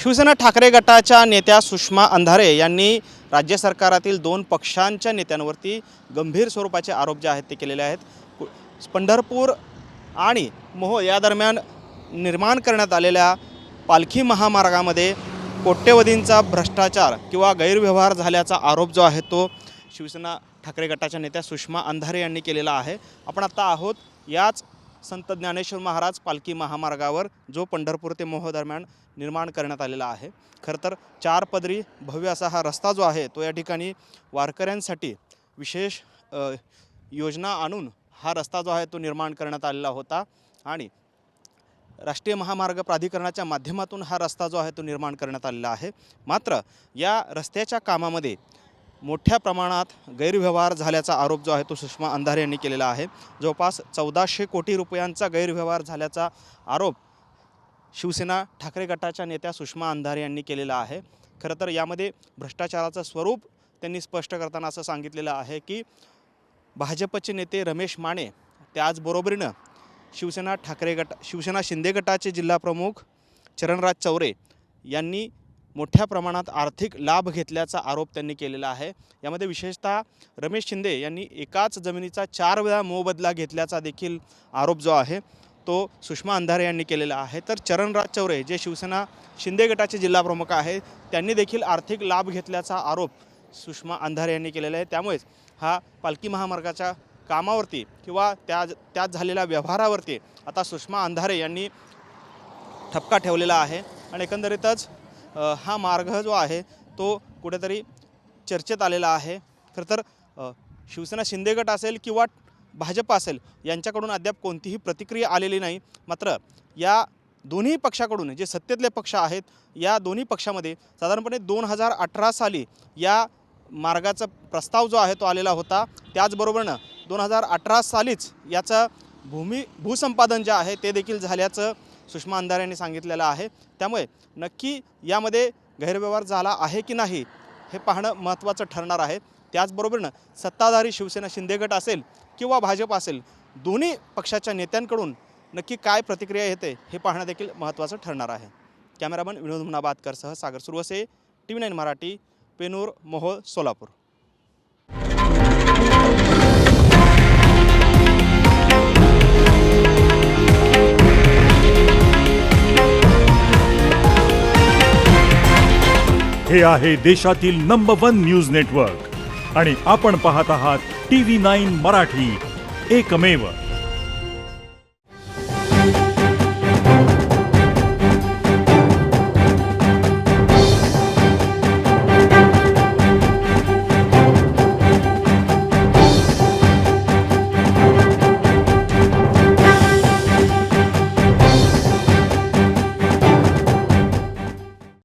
शिवसेना ठाकरे गटाच्या नेत्या सुषमा अंधारे यांनी राज्य सरकारातील 2 पक्षांच्या नेत्यांवरती गंभीर स्वरूपाचे आरोप जे आहेत ते केलेले आहेत। पंढरपूर आणि मोहोळ या दरम्यान निर्माण करण्यात आलेल्या पालखी महामार्गामध्ये कोट्यवधींचा भ्रष्टाचार किंवा गैरव्यवहार झाल्याचा आरोप जो आहे तो शिवसेना ठाकरे गटाच्या नेत्या सुषमा अंधारे यांनी केलेला आहे। आपण आता आहोत याच संत ज्ञानेश्वर महाराज पालखी महामार्गावर, जो पंढरपूर ते मोहोळ दरम्यान निर्माण करण्यात आलेला आहे। खरं तर 4 पदरी भव्य असा हा रस्ता जो आहे तो या ठिकाणी वारकऱ्यांसाठी विशेष योजना आणून हा रस्ता जो आहे तो निर्माण करण्यात आलेला होता आणि राष्ट्रीय महामार्ग प्राधिकरणाच्या माध्यमातून हा रस्ता जो आहे तो निर्माण करण्यात आलेला आहे। मात्र या रस्त्याच्या कामामध्ये मोठ्या प्रमाणात गैरव्यवहार झाल्याचा आरोप जो आहे तो सुषमा अंधारे यांनी केलेला आहे। जवळपास 1400 कोटी रुपयांचा गैरव्यवहार झाल्याचा आरोप शिवसेना ठाकरे गटाच्या नेत्या सुषमा अंधारे यांनी केलेला आहे। खरं तर यामध्ये भ्रष्टाचाराचं स्वरूप त्यांनी स्पष्ट करताना असं सांगितलेलं आहे की भाजपचे नेते रमेश माने त्याचबरोबरीनं शिवसेना शिंदे गटाचे जिल्हाप्रमुख चरणराज चौरे यांनी मोठ्या प्रमाणात आर्थिक लाभ घेतल्याचा आरोप त्यांनी केलेला आहे। यामध्ये विशेषतः रमेश शिंदे यांनी एकाच जमिनीचा 4 वेळा मोबदला घेतल्याचा देखील आरोप जो आहे तो सुषमा अंधारे यांनी केलेला आहे। तर चरणराज चौरे जे शिवसेना शिंदे गटाचे जिल्हाप्रमुख आहेत त्यांनी देखील आर्थिक लाभ घेतल्याचा आरोप सुषमा अंधारे यांनी केलेला आहे। त्यामुळेच हा पालखी महामार्गाच्या कामावरती किंवा त्यात झालेल्या व्यवहारावरती आता सुषमा अंधारे यांनी ठपका ठेवलेला आहे आणि एकंदरीतच हा मार्ग जो आहे तो कुठेतरी चर्चेत आलेला आहे। खरं तर शिवसेना शिंदे गट असेल किंवा भाजप असेल यांच्याकडून अद्याप कोणतीही प्रतिक्रिया आलेली नाही। मात्र या दोन्ही पक्षाकडून जे सत्तेतले पक्ष आहेत या दोन्ही पक्षामध्ये साधारणपणे 2018 साली या मार्गाचा प्रस्ताव जो आहे तो आलेला होता। त्याचबरोबरनं 2018 सालीच याचं भूसंपादन जे आहे ते देखील झाल्याचं सुषमा अंधारे यांनी सांगितलेलं आहे। त्यामुळे नक्की यामध्ये गैरव्यवहार झाला आहे की नाही हे पाहणं महत्त्वाचं ठरणार आहे। त्याचबरोबरनं सत्ताधारी शिवसेना शिंदे गट असेल किंवा भाजप असेल दोन्ही पक्षाच्या नेत्यांकडून नक्की काय प्रतिक्रिया येते हे पाहणं देखील महत्त्वाचं ठरणार आहे। कॅमेरामन विनोद मुनाबादकरसह सागर सुरवसे, TV9 मराठी, पेनूर, मोहोळ, सोलापूर। हे आहे देशातील नंबर 1 न्यूज नेटवर्क आणि आपण पाहत आहात TV9 मराठी, एकमेव।